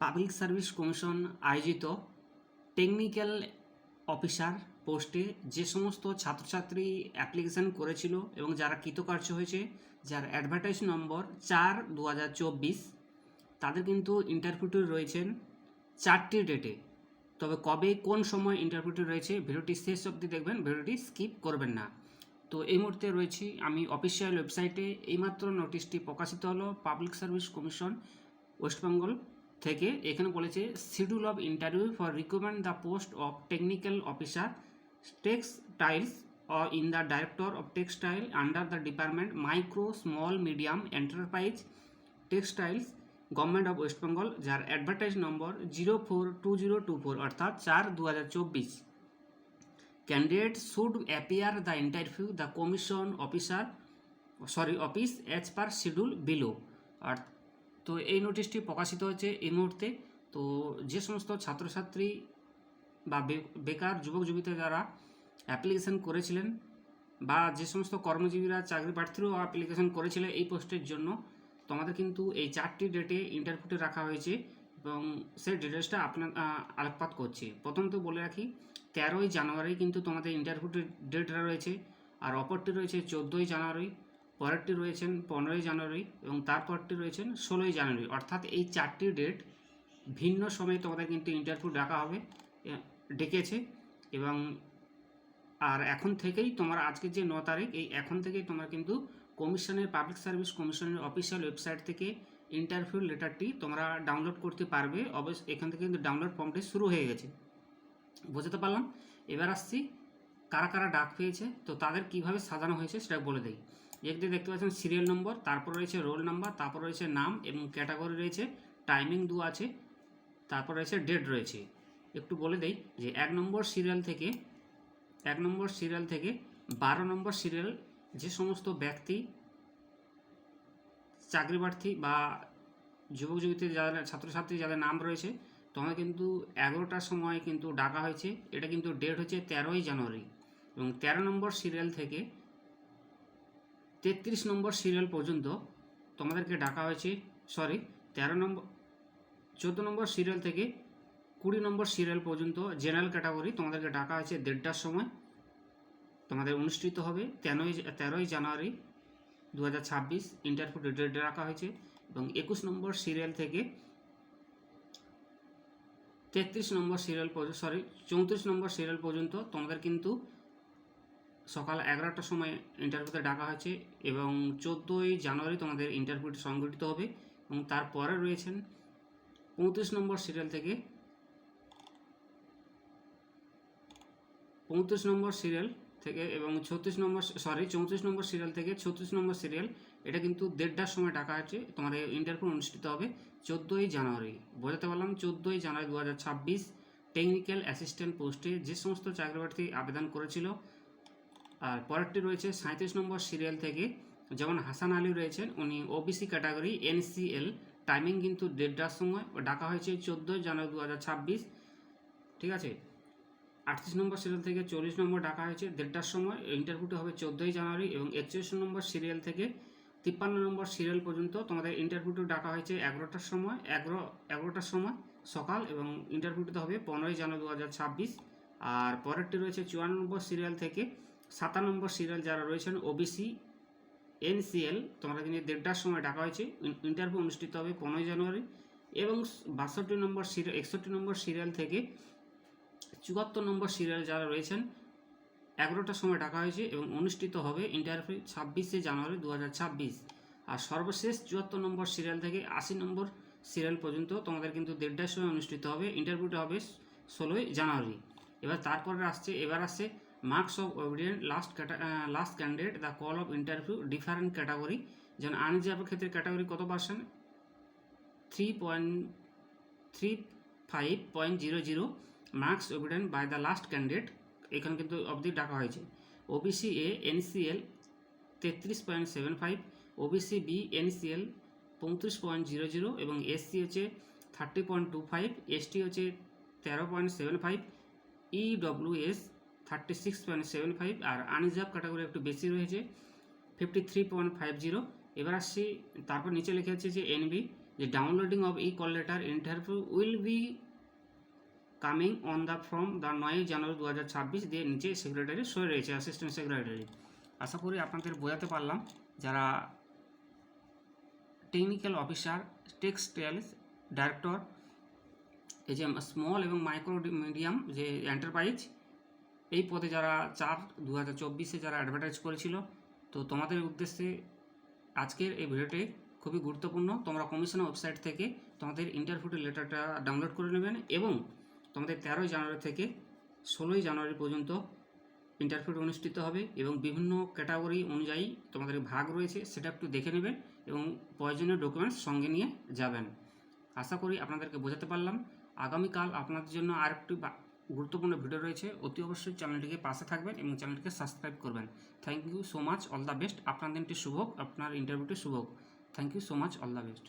Public service commission আয়োজিত technical officer পোস্টে যে সমস্ত ছাত্রছাত্রী অ্যাপ্লিকেশান করেছিল এবং যারা কৃতকার্য হয়েছে, যার অ্যাডভার্টাইজ নম্বর 4/2024, তাদের কিন্তু ইন্টারভিউটি রয়েছেন 4টি ডেটে। তবে কবে কোন সময় ইন্টারভিউটি রয়েছে ভিডিওটি শেষ অবধি দেখবেন, ভিডিওটি স্কিপ করবেন না। তো এই মুহূর্তে রয়েছি আমি অফিসিয়াল ওয়েবসাইটে। এইমাত্র নোটিশটি প্রকাশিত হলো public service commission West Bengal থেকে। এখানে বলেছে schedule of interview for recruitment the post of technical officer textiles or in the director of textile under the department micro small medium enterprise textiles government of West Bengal, যার advertise number 042024 অর্থাৎ 4/2024। Candidate should appear the interview the commission office as per schedule below. আর তো এই নোটিশটি প্রকাশিত হয়েছে এই মুহূর্তে। তো যে সমস্ত ছাত্রছাত্রী বা বেকার যুবক যুবতী যারা অ্যাপ্লিকেশান করেছিলেন বা যে সমস্ত কর্মজীবীরা চাকরি প্রার্থীরাও অ্যাপ্লিকেশান করেছিলেন এই পোস্টের জন্য, তোমাদের কিন্তু এই 4টি ডেটে ইন্টারভিউটি রাখা হয়েছে এবং সেই ডিটেলসটা আপনার আলোকপাত করছি। প্রথমত বলে রাখি 13ই জানুয়ারি কিন্তু তোমাদের ইন্টারভিউটির ডেটটা রয়েছে, আর অপরটি রয়েছে 14ই জানুয়ারি, পরেরটি রয়েছেন 15ই জানুয়ারি এবং তারপরটি রয়েছেন 16ই জানুয়ারি। অর্থাৎ এই 4টি ডেট ভিন্ন সময়ে তোমাদের কিন্তু ইন্টারভিউ ডাকা হবে, ডেকেছে। এবং আর এখন থেকেই তোমার আজকের যে 9 তারিখ, এই এখন থেকেই তোমরা কিন্তু কমিশনের পাবলিক সার্ভিস কমিশনের অফিসিয়াল ওয়েবসাইট থেকে ইন্টারভিউ লেটারটি তোমরা ডাউনলোড করতে পারবে। অবশ্যই এখান থেকে কিন্তু ডাউনলোড ফর্মটি শুরু হয়ে গেছে, বুঝতে পারলাম। এবার আসছি কারা কারা ডাক পেয়েছে, তো তাদের কিভাবে সাজানো হয়েছে সেটা বলে দিই। একটি দেখতে পাচ্ছেন সিরিয়াল নম্বর, তারপর রয়েছে রোল নাম্বার, তারপর রয়েছে নাম এবং ক্যাটাগরি রয়েছে, টাইমিং দেওয়া আছে, তারপর রয়েছে ডেট রয়েছে। একটু বলে দেই যে 1 নম্বর সিরিয়াল থেকে 12 নম্বর সিরিয়াল যে সমস্ত ব্যক্তি চাকরি প্রার্থী বা যুবক যুবতী যাদের ছাত্রছাত্রী যাদের নাম রয়েছে, তোমাদের কিন্তু 11টার সময় কিন্তু ডাকা হয়েছে। এটা কিন্তু ডেট হচ্ছে 13ই জানুয়ারি। এবং 13 নম্বর সিরিয়াল থেকে 33 নম্বর সিরিয়াল পর্যন্ত তোমাদেরকে ডাকা হয়েছে। 14 নম্বর সিরিয়াল থেকে 20 নম্বর সিরিয়াল পর্যন্ত জেনারেল ক্যাটাগরি তোমাদেরকে ডাকা হয়েছে 1:30টার সময়। তোমাদের অনুষ্ঠিত হবে 13ই জানুয়ারি 2026। ইন্টারভিউ ডেট রাখা হয়েছে। এবং 21 নম্বর সিরিয়াল থেকে 34 নম্বর সিরিয়াল পর্যন্ত তোমাদের কিন্তু সকাল 11টার সময় ইন্টারভিউতে ডাকা হয়েছে। এবং 14ই জানুয়ারি তোমাদের ইন্টারভিউটি সংগঠিত হবে। এবং তারপরে রয়েছেন 35 নম্বর সিরিয়াল থেকে 34 নম্বর সিরিয়াল থেকে 36 নম্বর সিরিয়াল, এটা কিন্তু 1:30টার সময় ডাকা হয়েছে। তোমাদের ইন্টারভিউ অনুষ্ঠিত হবে 14ই জানুয়ারি। বোঝাতে পারলাম 14ই জানুয়ারি 2026 টেকনিক্যাল অ্যাসিস্ট্যান্ট পোস্টে যে সমস্ত চাকরি প্রার্থী আবেদন করেছিল। আর পরেরটি রয়েছে 37 নম্বর সিরিয়াল থেকে, যেমন হাসান আলী রয়েছেন, উনি ওবিসি ক্যাটাগরি NCL, টাইমিং কিন্তু 1:30টার সময় ডাকা হয়েছে 14ই জানুয়ারি 2026। ঠিক আছে। 38 নম্বর সিরিয়াল থেকে 40 নম্বর ডাকা হয়েছে 1:30টার সময়, ইন্টারভিউটি হবে 14ই জানুয়ারি। এবং 41 নম্বর সিরিয়াল থেকে 53 নম্বর সিরিয়াল পর্যন্ত তোমাদের ইন্টারভিউটি ডাকা হয়েছে 11টার সময় সকাল, এবং ইন্টারভিউটি হবে 15ই জানুয়ারি 2026। আর পরেরটি রয়েছে 54 নম্বর সিরিয়াল থেকে 57 নম্বর সিরিয়াল যারা রয়েছেন ওবিসি NCL, তোমরা কিন্তু 1:30টার সময় ডাকা হয়েছে, ইন্টারভিউ অনুষ্ঠিত হবে 15ই জানুয়ারি। এবং 61 নম্বর সিরিয়াল থেকে 74 নম্বর সিরিয়াল যারা রয়েছেন 11টার সময় ডাকা হয়েছে এবং অনুষ্ঠিত হবে ইন্টারভিউ 26শে জানুয়ারি 2026। আর সর্বশেষ 74 নম্বর সিরিয়াল থেকে 80 নম্বর সিরিয়াল পর্যন্ত তোমাদের কিন্তু 1:30টার সময় অনুষ্ঠিত হবে, ইন্টারভিউটা হবে 16ই জানুয়ারি। এবার আসছে marks of evident last candidate the call of interview different category. যেমন আনরিজার্ভের ক্ষেত্রে ক্যাটাগরি কত percent 3.35.00 marks evident by the last candidate, এখানে কিন্তু অবধি ডাকা হয়েছে। OBC A NCL 33.75, OBC B NCL 35.00 এবং SC হচ্ছে 30.25, ST হচ্ছে 13.75, EWS 36.75। আর আনরিজার্ভ ক্যাটাগরি একটু বেশি রয়েছে 53.50, এবার আসছি, তারপর নিচে লিখে আছে যে এনবি, যে downloading of E call letter interview will be coming on the from the 9 জানুয়ারি 2026 দিয়ে নিচে সেক্রেটারি সই রয়েছে, অ্যাসিস্ট্যান্ট সেক্রেটারি। আশা করি আপনাদের বোঝাতে পারলাম। যারা টেকনিক্যাল অফিসার, টেক্সটাইলস ডাইরেক্টর, এই যে স্মল এবং মাইক্রো মিডিয়াম যে এন্টারপ্রাইজ, এই পদে যারা 4/2024 যারা অ্যাডভার্টাইজ করেছিল, তো তোমাদের উদ্দেশ্যে আজকের এই ভিডিওটি খুবই গুরুত্বপূর্ণ। তোমরা কমিশনের ওয়েবসাইট থেকে তোমাদের ইন্টারভিউ লেটারটা ডাউনলোড করে নেবেন এবং তোমাদের 13 জানুয়ারি থেকে 16 জানুয়ারি পর্যন্ত ইন্টারভিউ অনুষ্ঠিত হবে এবং বিভিন্ন ক্যাটাগরি অনুযায়ী তোমাদের ভাগ রয়েছে, সেটা একটু দেখে নেবেন এবং প্রয়োজনীয় ডকুমেন্টস সঙ্গে নিয়ে যাবেন। আশা করি আপনাদেরকে বোঝাতে পারলাম। আগামীকাল আপনাদের জন্য আরেকটি গুরুত্বপূর্ণ ভিডিও রয়েছে, অতি অবশ্যই চ্যানেলটিকে পাশে থাকবেন এবং চ্যানেলটিকে সাবস্ক্রাইব করবেন। Thank you so much, all the best. আপনার দিনটি শুভ হোক, আপনার ইন্টারভিউটি শুভ হোক। Thank you so much, all the best.